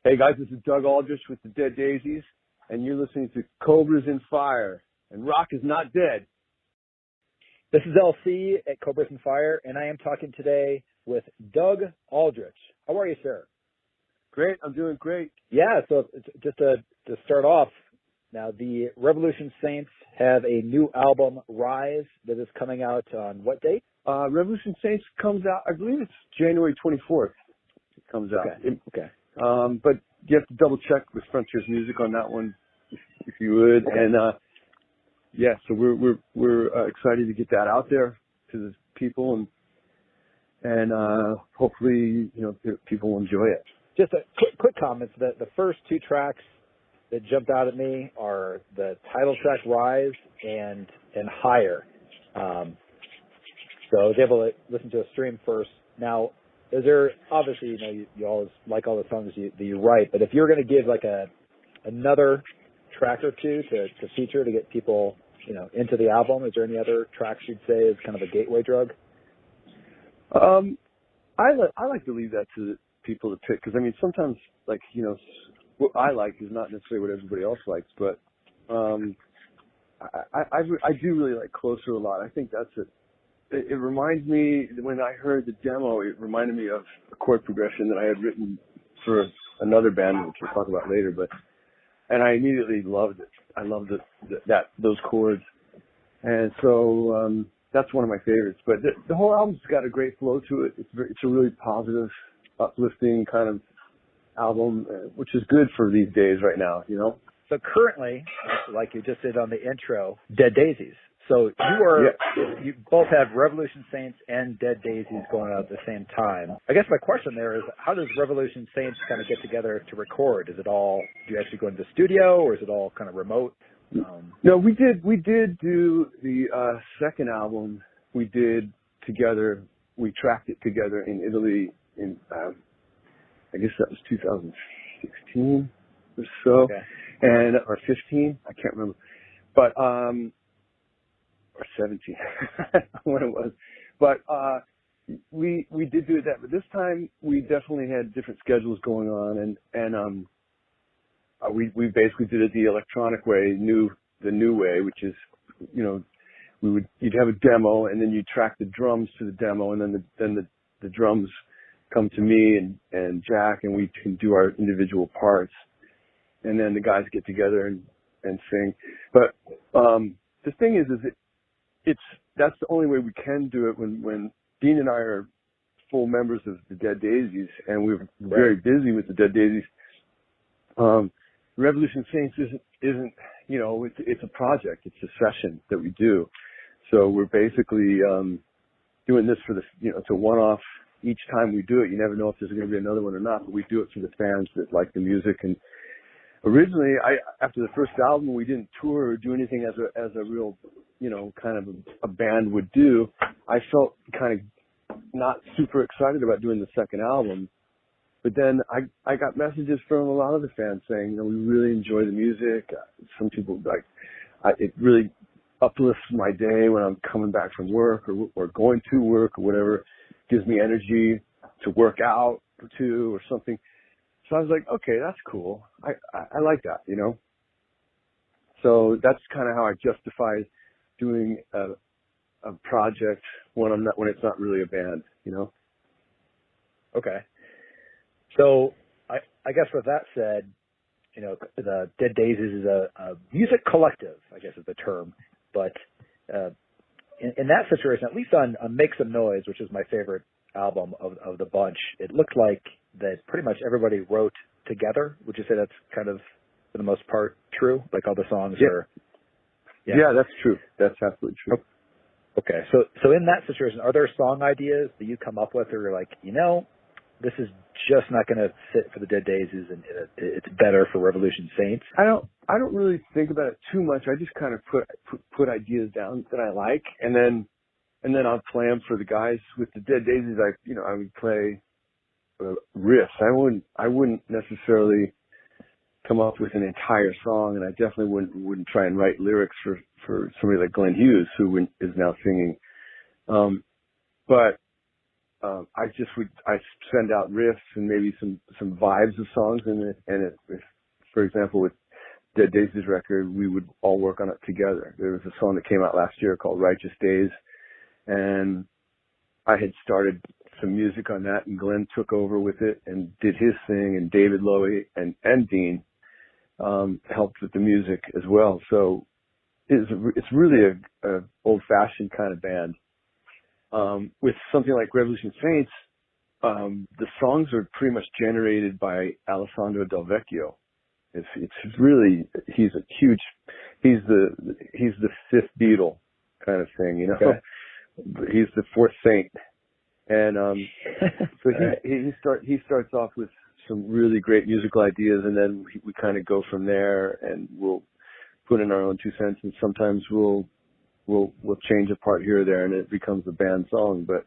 Hey guys, this is Doug Aldrich with the Dead Daisies, and you're listening to Cobras in Fire, and rock is not dead. This is LC at Cobras and Fire, and I am talking today with Doug Aldrich. How are you, sir? Great, I'm doing great. Yeah, so just to start off, now the Revolution Saints have a new album, Rise, that is coming out on what date? Revolution Saints comes out, I believe it's January 24th. It comes out. Okay. But you have to double check with Frontiers Music on that one, if you would. Okay. And yeah, so we're excited to get that out there to the people, and hopefully people will enjoy it. Just a quick comment. The first two tracks that jumped out at me are the title track Rise and Higher. So I was able to listen to a stream first. Now, is there, obviously, you always like all the songs that you write, but if you're going to give like another track or two to feature to get people, into the album, is there any other tracks you'd say is kind of a gateway drug? I like to leave that to the people to pick, because I mean sometimes what I like is not necessarily what everybody else likes, but I do really like Closer a lot. I think that's it. It reminds me, when I heard the demo, it reminded me of a chord progression that I had written for another band, which we'll talk about later. And I immediately loved it. I loved those chords, and so that's one of my favorites. But the whole album's got a great flow to it. It's a really positive, uplifting kind of album, which is good for these days right now. So currently, like you just did on the intro, Dead Daisies. So you both have Revolution Saints and Dead Daisies going out at the same time. I guess my question there is, how does Revolution Saints kind of get together to record? Is it all, do you actually go into the studio, or is it all kind of remote? No, we did do the second album. We did together. We tracked it together in Italy in, I guess that was 2016 or so, okay. Or 15, I can't remember. But or 17, when it was. But we did do that. But this time we definitely had different schedules going on, and we basically did it the electronic way, the new way, which is you'd have a demo, and then you track the drums to the demo, and then the drums come to me and Jack, and we can do our individual parts, and then the guys get together and sing. But the thing is that's the only way we can do it when Dean and I are full members of the Dead Daisies, and we're very busy with the Dead Daisies. Revolution Saints isn't it's a project. It's a session that we do. So we're basically doing this for it's a one-off. Each time we do it, you never know if there's going to be another one or not, but we do it for the fans that like the music. And originally, after the first album, we didn't tour or do anything as a real, kind of a band would do. I felt kind of not super excited about doing the second album, but then I got messages from a lot of the fans saying, we really enjoy the music. Some people it really uplifts my day when I'm coming back from work or going to work or whatever. Gives me energy to work out or two or something. So I was like, okay, that's cool. I like that, So that's kind of how I justify doing a project when it's not really a band, Okay. So I guess with that said, the Dead Daisies is a music collective, I guess is the term. But in that situation, at least on Make Some Noise, which is my favorite album of the bunch, it looked like that pretty much everybody wrote together. Would you say that's kind of, for the most part, true? Like all the songs are... Yeah, that's true. That's absolutely true. Okay. So in that situation, are there song ideas that you come up with, or you're like, this is just not going to fit for the Dead Daisies, and it's better for Revolution Saints? I don't really think about it too much. I just kind of put ideas down that I like, and then I'll play them for the guys. With the Dead Daisies, I would play riffs. I wouldn't necessarily come up with an entire song, and I definitely wouldn't try and write lyrics for somebody like Glenn Hughes, who is now singing. But I send out riffs and maybe some vibes of songs, and for example, with Dead Daisies record, we would all work on it together. There was a song that came out last year called Righteous Days, and I had started some music on that, and Glenn took over with it and did his thing, and David Lowy and Dean helped with the music as well. So it's really a old-fashioned kind of band. With something like Revolution Saints, the songs are pretty much generated by Alessandro Del Vecchio. It's really, he's the fifth Beatle kind of thing, you know. Okay. He's the fourth Saint, and so he starts off with some really great musical ideas, and then we kind of go from there, and we'll put in our own 2 cents, and sometimes we'll change a part here or there, and it becomes a band song. But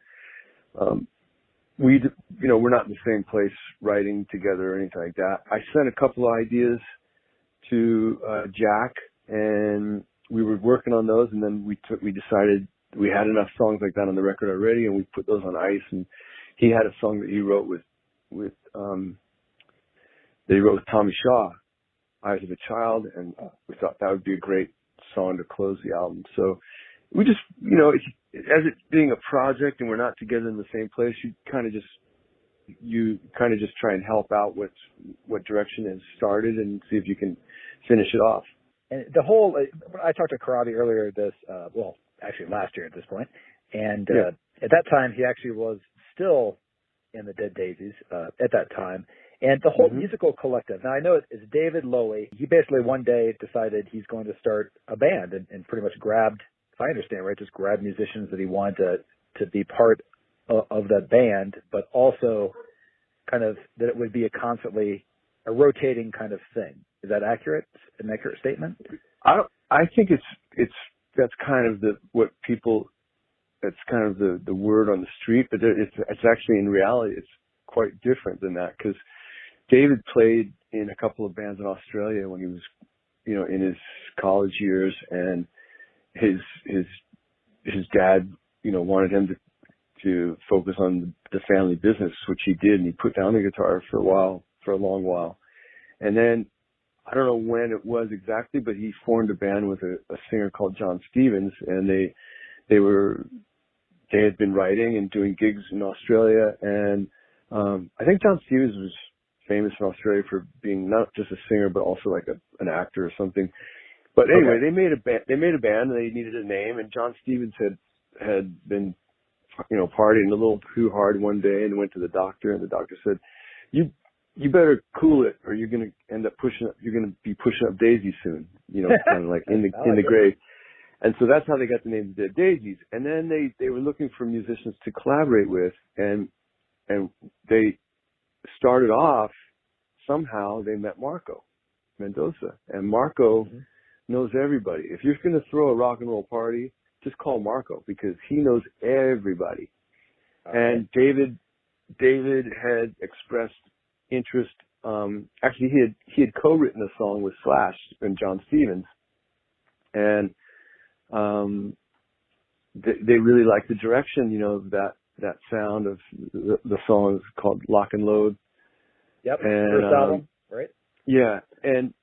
we're not in the same place writing together or anything like that. I sent a couple of ideas to Jack, and we were working on those, and then we decided we had enough songs like that on the record already, and we put those on ice. And he had a song that he wrote with Tommy Shaw, Eyes of a Child, and we thought that would be a great song to close the album. So we just, as it being a project and we're not together in the same place, you kind of just try and help out what direction has started and see if you can finish it off. And I talked to Karabi earlier actually last year at this point, and at that time he actually was still in the Dead Daisies at that time. And the whole musical collective, now I know it's David Lowy. He basically one day decided he's going to start a band and pretty much grabbed, if I understand right, just grabbed musicians that he wanted to be part of that band, but also kind of that it would be a rotating kind of thing. Is that accurate? An accurate statement? I think that's kind of the word on the street, but it's actually in reality it's quite different than that, because David played in a couple of bands in Australia when he was, in his college years, and his dad, wanted him to focus on the family business, which he did, and he put down the guitar for a long while. And then I don't know when it was exactly, but he formed a band with a singer called John Stevens, and they had been writing and doing gigs in Australia, and I think John Stevens was famous in Australia for being not just a singer, but also like an actor or something. But anyway, They made a band and they needed a name, and John Stevens had been, partying a little too hard one day and went to the doctor, and the doctor said, you better cool it, or you're going to end up be pushing up daisies soon, kind of like in the grave. And so that's how they got the name Dead Daisies. And then they were looking for musicians to collaborate with, and they started off, somehow they met Marco Mendoza, and Marco knows everybody. If you're going to throw a rock and roll party, just call Marco, because he knows everybody. Okay. And David had expressed interest. Actually, he had co-written a song with Slash and John Stevens, and they really liked the direction, that sound of the song is called Lock and Load. Yep. And, first album, right? Yeah. And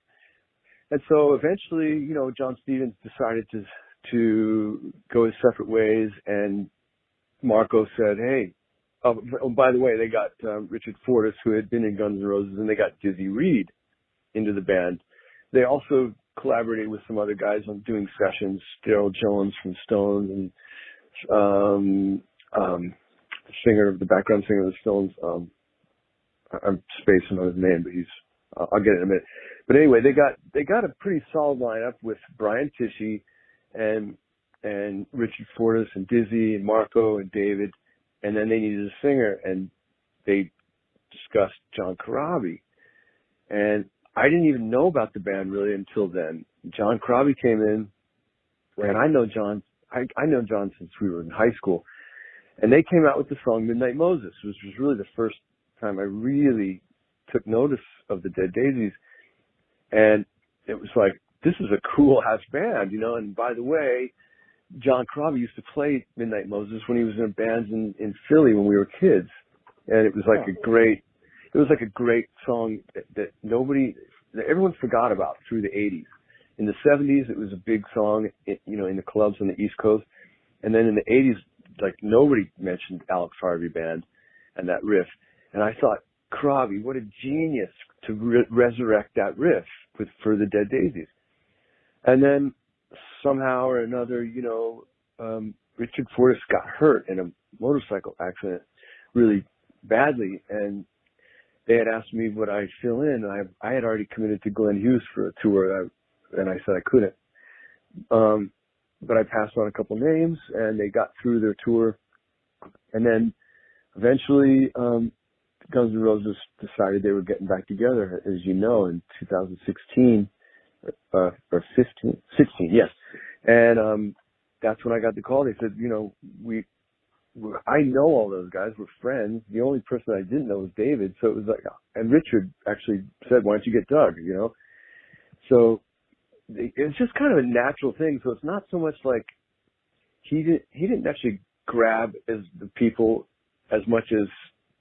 so eventually, John Stevens decided to go his separate ways, and Marco said, hey, by the way, they got Richard Fortus, who had been in Guns N' Roses, and they got Dizzy Reed into the band. They also collaborated with some other guys on doing sessions, Daryl Jones from Stones, and the background singer of the Stones. I'm spacing on his name, but I'll get it in a minute. But anyway, they got a pretty solid lineup with Brian Tichy and Richard Fortus and Dizzy and Marco and David, and then they needed a singer, and they discussed John Corabi. And I didn't even know about the band really until then. John Corabi came in, and I know John since we were in high school, and they came out with the song Midnight Moses, which was really the first time I really took notice of the Dead Daisies. And it was like, this is a cool ass band, and by the way, John Crosby used to play Midnight Moses when he was in bands in Philly when we were kids, and it was like a great song that everyone forgot about through the 80s. In the 70s, it was a big song, in the clubs on the East Coast, and then in the 80s, like nobody mentioned Alex Harvey Band and that riff, and I thought, Crosby, what a genius to resurrect that riff for the Dead Daisies. And then somehow or another, Richard Forrest got hurt in a motorcycle accident really badly, and they had asked me would I fill in, and I had already committed to Glenn Hughes for a tour, and I said I couldn't. But I passed on a couple names, and they got through their tour, and then eventually Guns N' Roses decided they were getting back together, as you know, in 2016 or 16, yes. And that's when I got the call. They said, I know all those guys. We're friends. The only person I didn't know was David. So it was like, and Richard actually said, why don't you get Doug, So it's just kind of a natural thing. So it's not so much like he didn't actually grab as the people as much as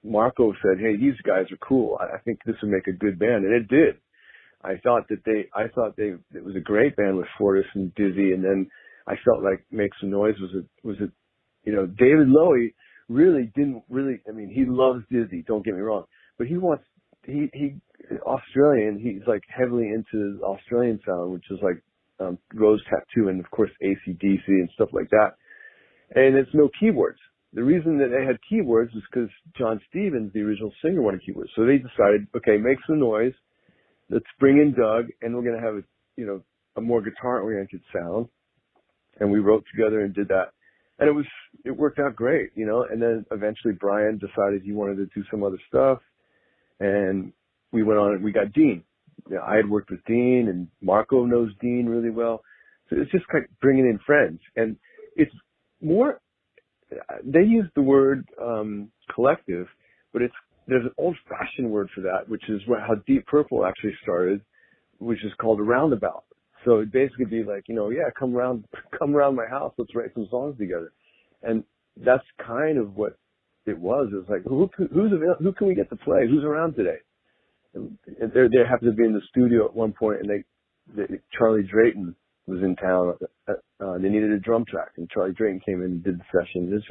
Marco said, hey, these guys are cool. I think this would make a good band. And it did. I thought it was a great band with Forrest and Dizzy. And then I felt like Make Some Noise was a David Lowy he loves Dizzy, don't get me wrong, but he Australian, he's like heavily into the Australian sound, which is like, Rose Tattoo and of course AC/DC and stuff like that. And it's no keyboards. The reason that they had keyboards is because John Stevens, the original singer, wanted keyboards. So they decided, okay, Make Some Noise. Let's bring in Doug, and we're going to have a more guitar-oriented sound. And we wrote together and did that, and it worked out great, And then eventually Brian decided he wanted to do some other stuff, and we went on and we got Dean. I had worked with Dean, and Marco knows Dean really well. So it's just like bringing in friends, and it's more. They use the word collective, but there's an old-fashioned word for that, which is how Deep Purple actually started, which is called a roundabout. So it'd basically be like, come around my house, let's write some songs together, and that's kind of what it was. It was like, who can we get to play? Who's around today? And they happened to be in the studio at one point, and Charlie Drayton was in town. They needed a drum track, and Charlie Drayton came in and did the session.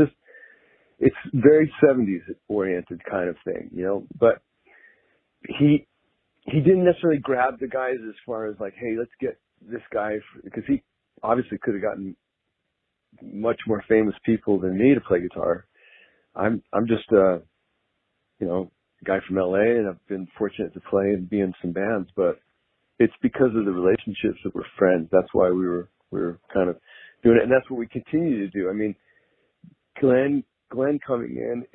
It's very 70s oriented kind of thing, but he didn't necessarily grab the guys as far as like, hey, let's get this guy, because he obviously could have gotten much more famous people than me to play guitar. I'm just a guy from LA, and I've been fortunate to play and be in some bands, but it's because of the relationships that we're friends. That's why we were kind of doing it, and that's what we continue to do. I mean, Glenn coming in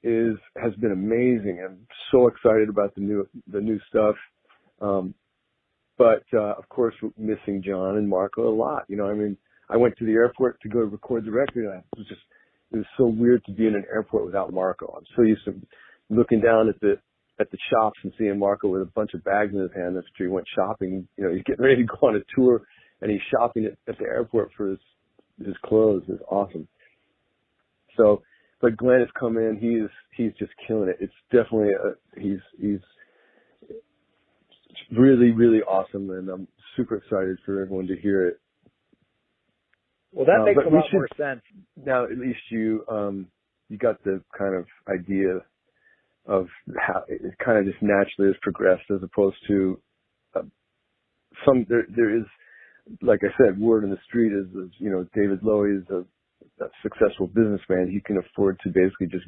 has been amazing. I'm so excited about the new stuff. But of course, we're missing John and Marco a lot. I went to the airport to go record the record, and it was so weird to be in an airport without Marco. I'm so used to looking down at the shops and seeing Marco with a bunch of bags in his hand after he went shopping. He's getting ready to go on a tour, and he's shopping at the airport for his clothes. It's awesome. So, but Glenn has come in. He's just killing it. It's definitely he's really, really awesome, and I'm super excited for everyone to hear it. Well, that makes a lot more sense. Now, at least you got the kind of idea of how it kind of just naturally has progressed, as opposed to there is, like I said, word in the street is David Lowy is a successful businessman. He can afford to basically just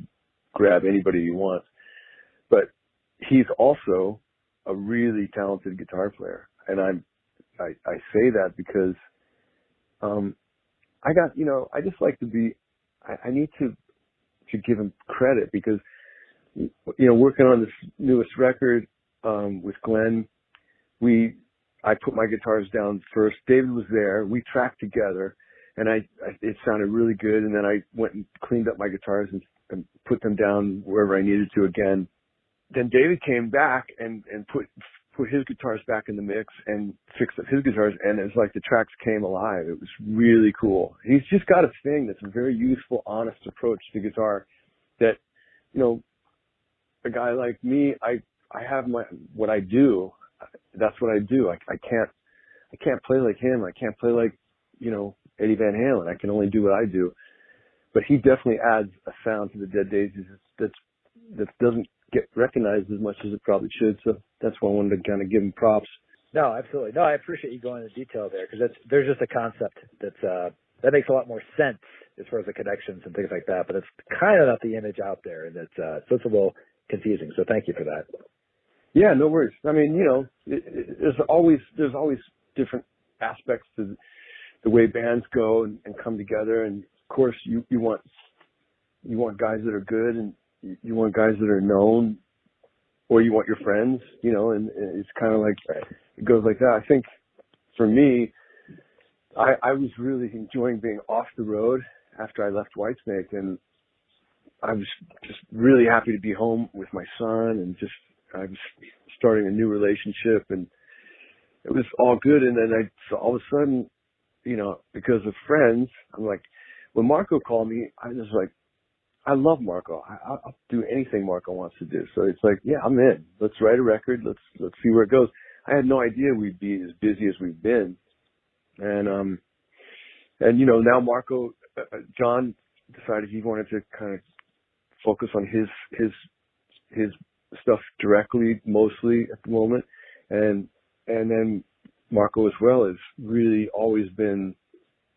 grab anybody he wants, but he's also a really talented guitar player, and I say that because I just like to be. I need to give him credit, because working on this newest record with Glenn, I put my guitars down first. David was there. We tracked together, and it sounded really good. And then I went and cleaned up my guitars and put them down wherever I needed to again. Then David came back and put put his guitars back in the mix and fixed up his guitars, and it's like the tracks came alive. It was really cool. He's just got a thing that's a very useful, honest approach to guitar that, you know, a guy like me, I have what I do. That's what I do. I can't play like him. I can't play like, you know, Eddie Van Halen. I can only do what I do. But he definitely adds a sound to the Dead Daisies that doesn't get recognized as much as it probably should. So that's why I wanted to kind of give him props. No, absolutely. No, I appreciate you going into detail there, because there's just a concept that makes a lot more sense as far as the connections and things like that. But it's kind of not the image out there, and so it's a little confusing. So thank you for that. Yeah, no worries. I mean, you know, there's always different aspects to the way bands go and come together. And of course, you want guys that are good, and you want guys that are known, or you want your friends, you know, and it's kind of like, it goes like that. I think for me, I was really enjoying being off the road after I left Whitesnake, and I was just really happy to be home with my son, and I was starting a new relationship, and it was all good. And then so all of a sudden, you know, because of friends, I'm like, when Marco called me, I was like, I love Marco. I'll do anything Marco wants to do. So it's like, yeah, I'm in. Let's write a record. Let's see where it goes. I had no idea we'd be as busy as we've been. And you know, now Marco, John decided he wanted to kind of focus on his stuff directly, mostly at the moment. And then Marco as well has really always been,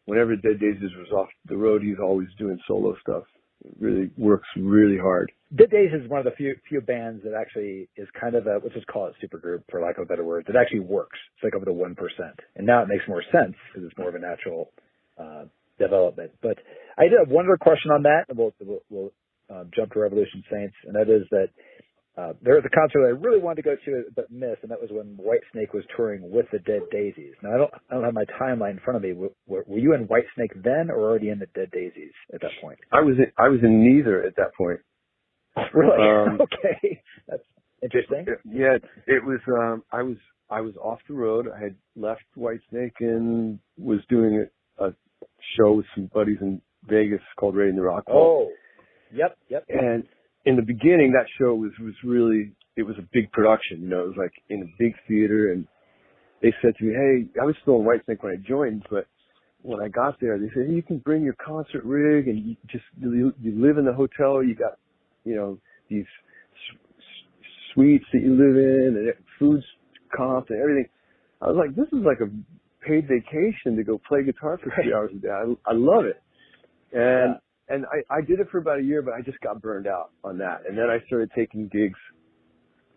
whenever Dead Daisies was off the road, he's always doing solo stuff. It really works really hard. Dead Daisies is one of the few bands that actually is kind of let's just call it supergroup, for lack of a better word, that actually works. It's like over the 1%. And now it makes more sense because it's more of a natural development. But I did have one other question on that, and we'll jump to Revolution Saints, and that is that there was a concert that I really wanted to go to but missed, and that was when Whitesnake was touring with the Dead Daisies. Now, I don't have my timeline in front of me. Were you in Whitesnake then, or already in the Dead Daisies at that point? I was in neither at that point. Really? Okay, that's interesting. Yeah, it was. I was off the road. I had left Whitesnake and was doing a show with some buddies in Vegas called Raiding the Rock Hall. Oh, yep. And in the beginning, that show was really, it was a big production, you know, it was like in a big theater, and they said to me, hey, I was still in Whitesnake when I joined, but when I got there, they said, hey, you can bring your concert rig, and you live in the hotel, you got, you know, these suites that you live in, and food's comped and everything. I was like, this is like a paid vacation to go play guitar for 3 hours a day. I love it. And I did it for about a year, but I just got burned out on that. And then I started taking gigs.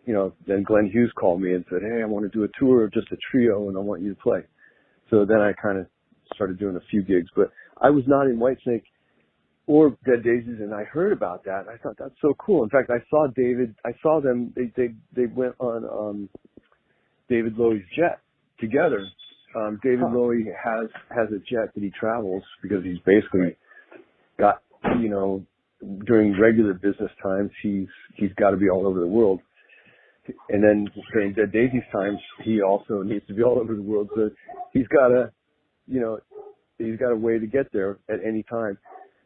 You know, then Glenn Hughes called me and said, hey, I want to do a tour of just a trio, and I want you to play. So then I kind of started doing a few gigs. But I was not in Whitesnake or Dead Daisies, and I heard about that. And I thought, that's so cool. In fact, I saw them. They went on David Lowey's jet together. David Lowy has a jet that he travels because he's basically got, you know, during regular business times, he's got to be all over the world. And then during Dead Daisies times, he also needs to be all over the world. So he's got a way to get there at any time.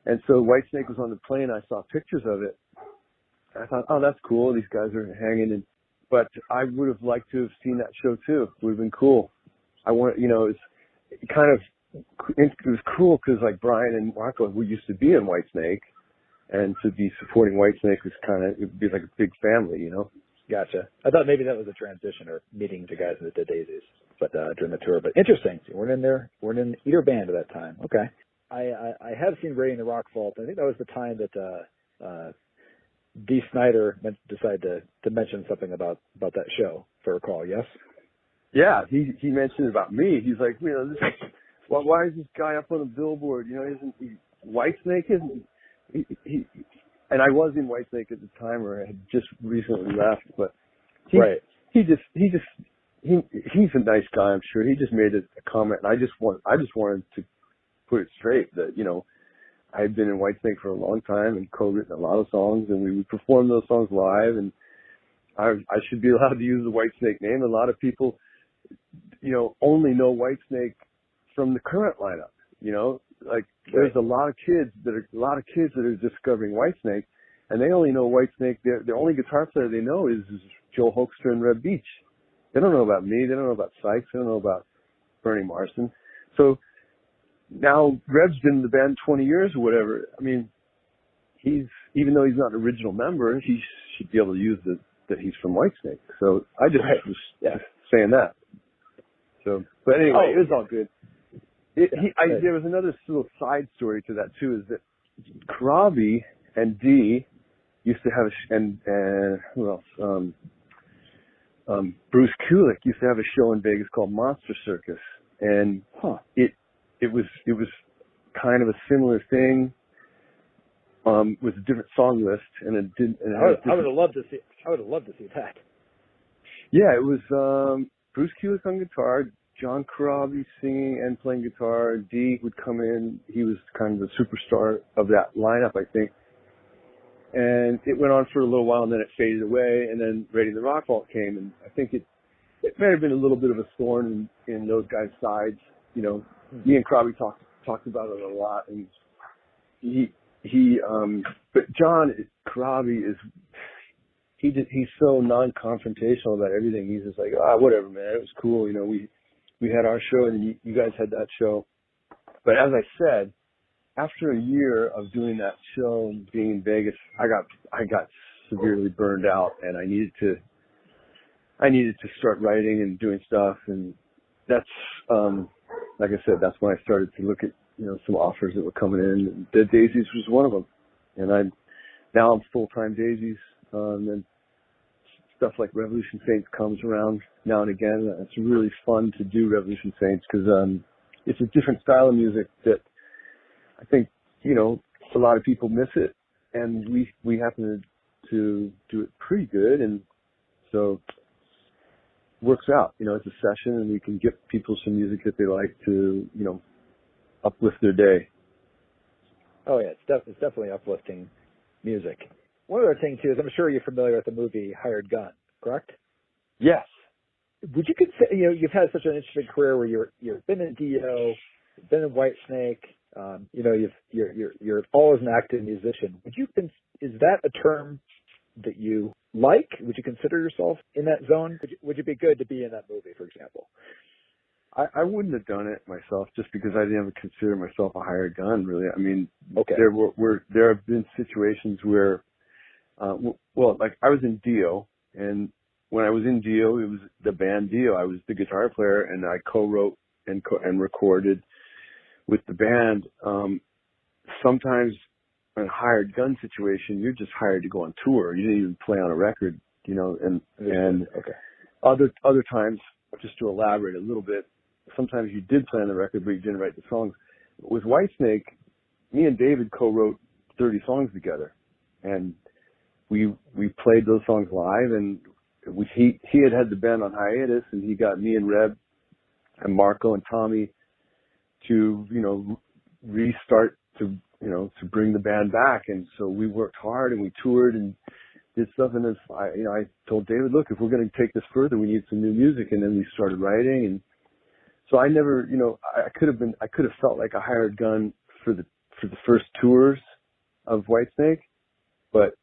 And so Whitesnake was on the plane. I saw pictures of it. I thought, oh, that's cool. These guys are hanging. But I would have liked to have seen that show too. It would have been cool. It was cool because like Brian and Marco, we used to be in Whitesnake, and to be supporting Whitesnake was it would be like a big family, you know? Gotcha. I thought maybe that was a transition or meeting the guys in the Dead Daisies, but during the tour. But interesting. So weren't in either band at that time. Okay. I have seen Raiding the Rock Vault. I think that was the time that Dee Snider decided to mention something about that show, if I recall. Yes. Yeah, he mentioned about me. He's like, you know, why is this guy up on the billboard? You know, Whitesnake isn't he? And I was in Whitesnake at the time, or I had just recently left. But he's a nice guy, I'm sure. He just made a comment, and I just wanted to put it straight that, you know, I had been in Whitesnake for a long time and co-written a lot of songs, and we would perform those songs live, and I should be allowed to use the Whitesnake name. A lot of people, only know Whitesnake from the current lineup. Like there's a lot of kids that are discovering Whitesnake, and they only know Whitesnake. The only guitar player they know is Joe Hoekstra and Reb Beach. They don't know about me. They don't know about Sykes. They don't know about Bernie Marston. So now Reb's been in the band 20 years or whatever. I mean, even though he's not an original member, he should be able to use that he's from Whitesnake. So I just was saying that. So, but anyway, it was all good. There was another little side story to that too, is that Krabi and Dee used to have and who else? Bruce Kulick used to have a show in Vegas called Monster Circus, and it was kind of a similar thing, with a different song list, and it didn't. And I would have loved to see that. Yeah, it was Bruce Kulick on guitar, John Corabi singing and playing guitar. Dee would come in. He was kind of the superstar of that lineup, I think. And it went on for a little while, and then it faded away. And then Raiding the Rock Vault came, and I think it may have been a little bit of a thorn in those guys' sides. Me and Corabi talked about it a lot, and but John Corabi he's so non-confrontational about everything. He's just like, whatever, man. It was cool. We had our show, and you guys had that show. But as I said, after a year of doing that show and being in Vegas, I got severely burned out, and I needed to start writing and doing stuff. And that's, like I said, that's when I started to look at, some offers that were coming in. Dead Daisies was one of them. And now I'm full-time Daisies. And stuff like Revolution Saints comes around now and again. It's really fun to do Revolution Saints because it's a different style of music that I think, a lot of people miss it, and we happen to do it pretty good, and so it works out. It's a session, and we can give people some music that they like to, uplift their day. Oh yeah, it's definitely uplifting music. One other thing too is I'm sure you're familiar with the movie Hired Gun, correct? Yes. Would you consider, you've had such an interesting career where you've been in Dio, you've been in Whitesnake, you're always an active musician. Is that a term that you like? Would you consider yourself in that zone? Would you be good to be in that movie, for example? I wouldn't have done it myself just because I didn't ever consider myself a hired gun, really. I mean, okay. There have been situations where, like I was in Dio, and when I was in Dio, it was the band Dio. I was the guitar player, and I co-wrote and recorded with the band. Sometimes in a hired gun situation, you're just hired to go on tour. You didn't even play on a record, and okay. Other times, just to elaborate a little bit, sometimes you did play on the record, but you didn't write the songs. With Whitesnake, me and David co-wrote 30 songs together, and we played those songs live, and he had the band on hiatus, and he got me and Reb and Marco and Tommy to restart to bring the band back. And so we worked hard, and we toured and did stuff. And then I told David, look, if we're going to take this further, we need some new music. And then we started writing. And so I never, I could have felt like a hired gun for the first tours of Whitesnake, but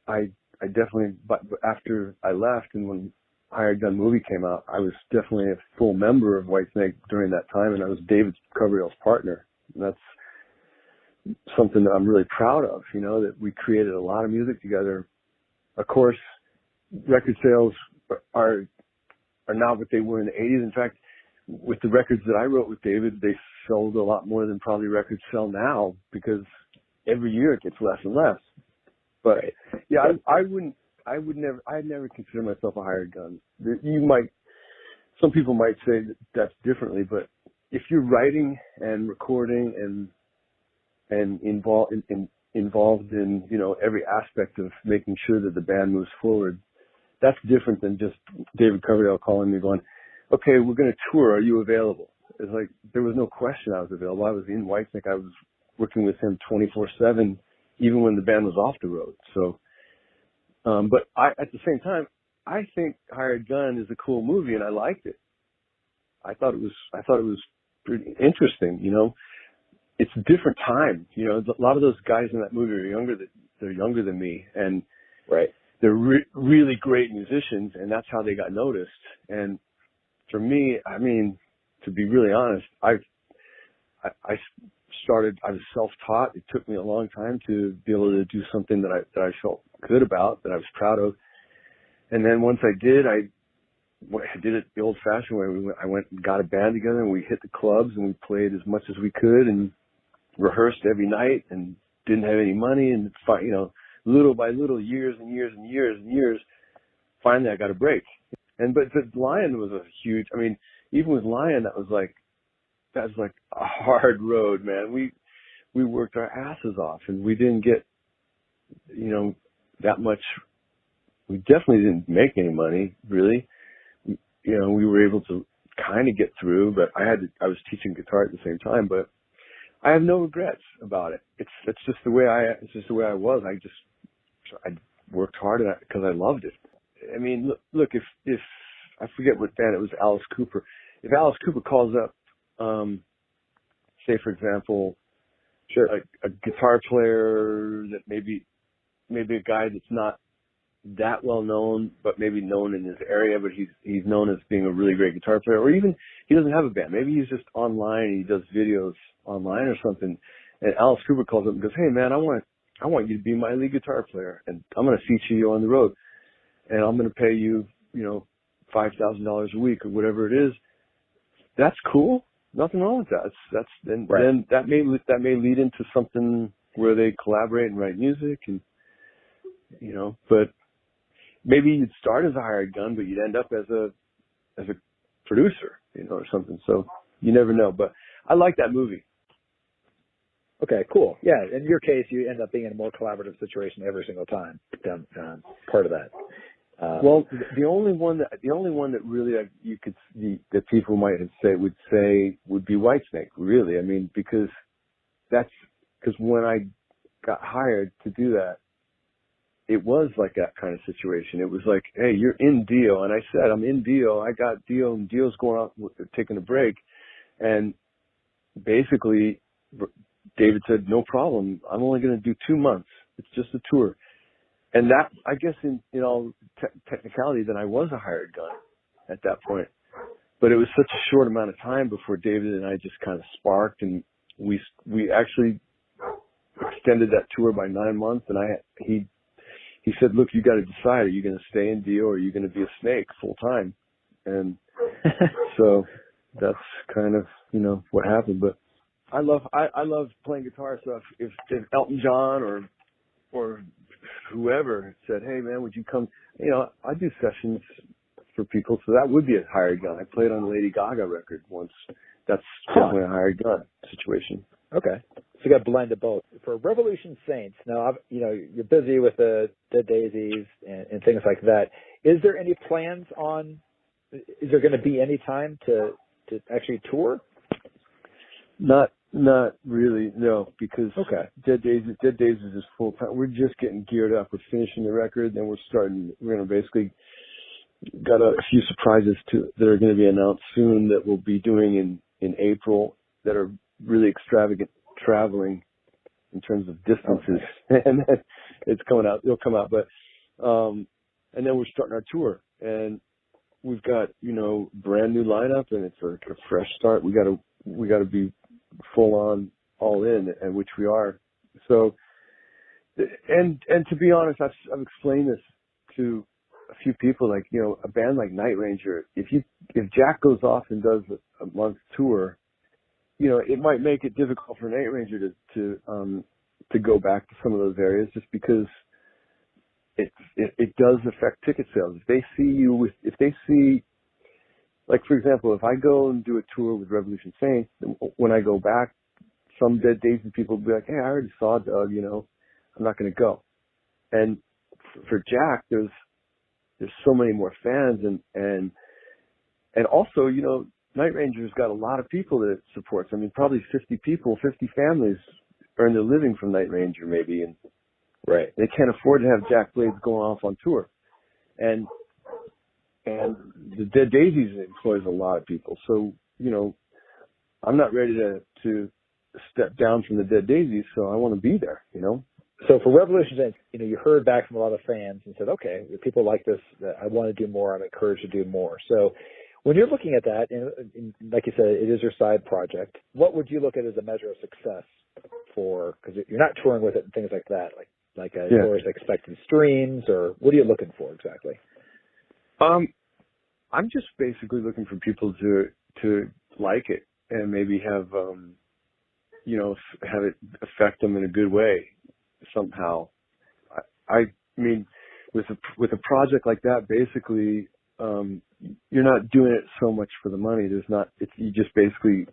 I definitely, but after I left and when Hired Gun movie came out, I was definitely a full member of Whitesnake during that time, and I was David Coverdale's partner. And that's something that I'm really proud of, that we created a lot of music together. Of course, record sales are not what they were in the 80s. In fact, with the records that I wrote with David, they sold a lot more than probably records sell now, because every year it gets less and less. But yeah, I'd never consider myself a hired gun. Some people might say that's differently, but if you're writing and recording and involved in every aspect of making sure that the band moves forward, that's different than just David Coverdale calling me going, okay, we're going to tour. Are you available? It's like, there was no question I was available. I was in Whitesnake. I was working with him 24/7, even when the band was off the road. So, but at the same time, I think Hired Gun is a cool movie, and I liked it. I thought it was pretty interesting. You know, it's a different time. You know, a lot of those guys in that movie are younger. They're younger than me, and right. They're really great musicians, and that's how they got noticed. And for me, I mean, to be really honest, I was self-taught. It took me a long time to be able to do something that I felt good about, that I was proud of. And then once I did it the old-fashioned way. I went and got a band together, and we hit the clubs, and we played as much as we could, and rehearsed every night, and didn't have any money, and you know, little by little, years and years and years and years, finally I got a break. But Lion was a huge. I mean, even with Lion, that was like a hard road, man. We worked our asses off, and we didn't get, you know, that much. We definitely didn't make any money, really. You know, we were able to kind of get through, but I was teaching guitar at the same time, but I have no regrets about it. It's just the way I was. I worked hard because I loved it. I mean, look, if I forget what band it was, Alice Cooper. If Alice Cooper calls up, say for example, sure, a guitar player that maybe a guy that's not that well known, but maybe known in his area, but he's known as being a really great guitar player, or even he doesn't have a band. Maybe he's just online and he does videos online or something. And Alice Cooper calls up and goes, "Hey man, I want you to be my lead guitar player, and I'm going to feature you on the road, and I'm going to pay you, you know, $5,000 a week or whatever it is." That's cool. Nothing wrong with that. Then that may lead into something where they collaborate and write music, and you know, but maybe you'd start as a hired gun, but you'd end up as a producer, you know, or something. So you never know. But I like that movie. Okay, cool. Yeah, in your case, you end up being in a more collaborative situation every single time. Part of that. Well, the only one that really that people would say would be Whitesnake. Really, I mean, because when I got hired to do that, it was like that kind of situation. It was like, hey, you're in Dio. And I said, I'm in Dio. I got Dio, and Dio's going out, taking a break. And basically, David said, no problem. I'm only going to do 2 months. It's just a tour. And that, I guess in all technicality, then I was a hired gun at that point. But it was such a short amount of time before David and I just kind of sparked, and we actually extended that tour by 9 months. And he said, look, you got to decide, are you going to stay in Dio or are you going to be a Snake full time? And so that's kind of, you know, what happened. But I love playing guitar. So if Elton John or whoever said, hey man, would you come? You know, I do sessions for people. So that would be a hired gun. I played on a Lady Gaga record once. That's definitely a hired gun situation. Okay. So you got a blend of both. For Revolution Saints, now, you know, you're busy with the Dead Daisies and things like that. Is there any plans is there going to be any time to actually tour? Not really, no, because Dead Daisies is full time. We're just getting geared up. We're finishing the record, then we're going to basically got a few surprises that are going to be announced soon that we'll be doing in April that are really extravagant traveling in terms of distances. And then it'll come out, but and then we're starting our tour, and we've got, you know, brand new lineup, and it's a fresh start. We got to be full on all in, and which we are. So, and to be honest, I've explained this to a few people, like, you know, a band like Night Ranger, if Jack goes off and does a month tour, you know, it might make it difficult for Night Ranger to go back to some of those areas, just because it does affect ticket sales. If they see, like, for example, if I go and do a tour with Revolution Saints, when I go back, some Dead Daisies people will be like, hey, I already saw Doug, you know, I'm not going to go. And for Jack, there's so many more fans, and also, you know, Night Ranger's got a lot of people that it supports. I mean, probably 50 families earn their living from Night Ranger, maybe, and right. They can't afford to have Jack Blades going off on tour. And and the Dead Daisies employs a lot of people. So, you know, I'm not ready to step down from the Dead Daisies, so I want to be there, you know? So for Revolution Saints, you know, you heard back from a lot of fans and said, okay, people like this, I want to do more, I'm encouraged to do more. So when you're looking at that, and like you said, it is your side project, what would you look at as a measure of success for, because you're not touring with it and things like that, like as far as expected streams, or what are you looking for exactly? I'm just basically looking for people to like it and maybe have, you know, have it affect them in a good way somehow. I mean, with a project like that, basically, you're not doing it so much for the money. You just basically,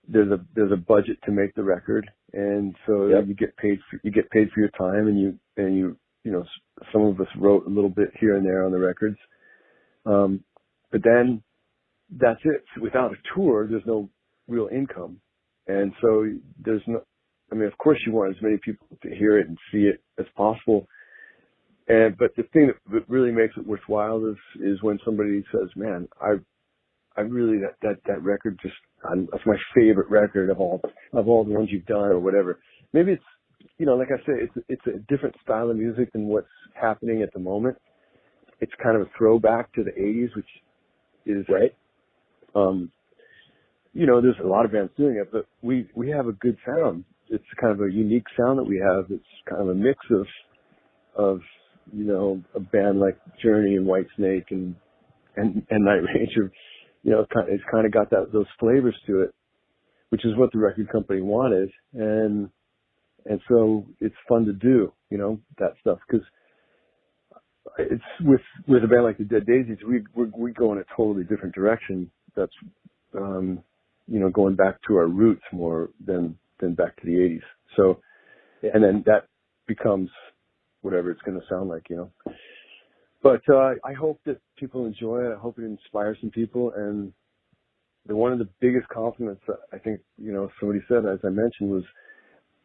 there's a budget to make the record. And so you get paid for your time, and you know, some of us wrote a little bit here and there on the records. But then that's it. Without a tour, there's no real income. And so there's no, I mean, of course you want as many people to hear it and see it as possible. But the thing that really makes it worthwhile is when somebody says, man, I really, that record that's my favorite record of all the ones you've done or whatever. Maybe it's, you know, like I said, it's a different style of music than what's happening at the moment. It's kind of a throwback to the 80s, which is right. You know, there's a lot of bands doing it, but we have a good sound. It's kind of a unique sound that we have. It's kind of a mix of you know, a band like Journey and Whitesnake and Night Ranger. You know, it's kind of got those flavors to it, which is what the record company wanted, and so it's fun to do, you know, that stuff, because it's with a band like the Dead Daisies, we go in a totally different direction. That's you know, going back to our roots more than back to the 80s. So, and then that becomes whatever it's going to sound like, you know. But I hope that people enjoy it. I hope it inspires some people. And one of the biggest compliments that I think, you know, somebody said, as I mentioned, was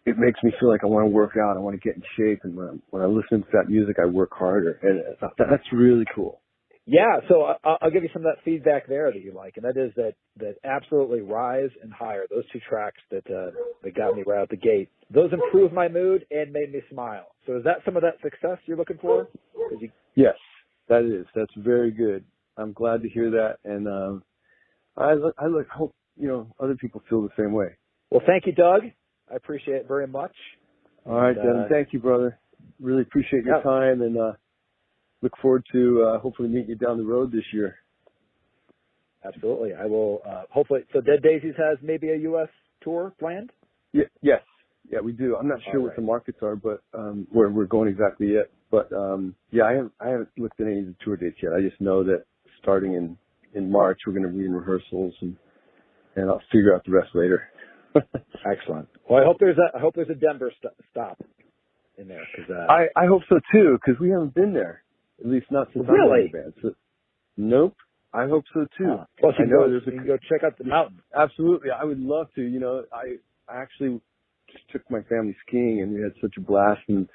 it makes me feel like I want to work out. I want to get in shape. And when I listen to that music, I work harder. And that's really cool. Yeah, so I'll give you some of that feedback there that you like, and that is that absolutely Rise and Higher, those two tracks that got me right out the gate, those improved my mood and made me smile. So is that some of that success you're looking for? Yes, that is. That's very good. I'm glad to hear that, and I hope, you know, other people feel the same way. Well, thank you, Doug. I appreciate it very much. All right, Devin. Thank you, brother. Really appreciate your time, and look forward to hopefully meeting you down the road this year. Absolutely. I will hopefully. So Dead Daisies has maybe a U.S. tour planned? Yes. Yeah, we do. I'm not sure what the markets are, but where we're going exactly yet. But yeah, I haven't looked at any of the tour dates yet. I just know that starting in March, we're going to be in rehearsals, and I'll figure out the rest later. Excellent. Well, I hope there's a Denver stop in there. Cause, I hope so too, because we haven't been there. At least not since I'm in the band. So, nope. I hope so too. Plus, you can go check out the mountain. Absolutely. I would love to. You know, I actually just took my family skiing, and we had such a blast. And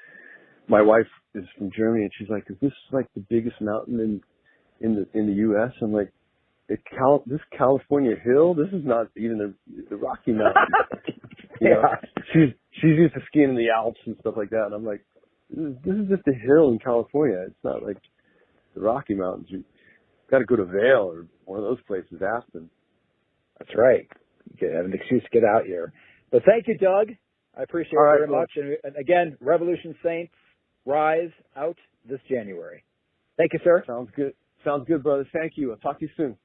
my wife is from Germany, and she's like, "Is this like the biggest mountain in the U.S.?" I'm like, this California hill. This is not even the Rocky Mountains. You know, she's used to skiing in the Alps and stuff like that, and I'm like, this is just a hill in California. It's not like the Rocky Mountains. You got to go to Vail or one of those places, Aspen. That's right. You have an excuse to get out here. But thank you, Doug. I appreciate it very much. And again, Revolution Saints Rise out this January. Thank you, sir. Sounds good. Sounds good, brother. Thank you. I'll talk to you soon.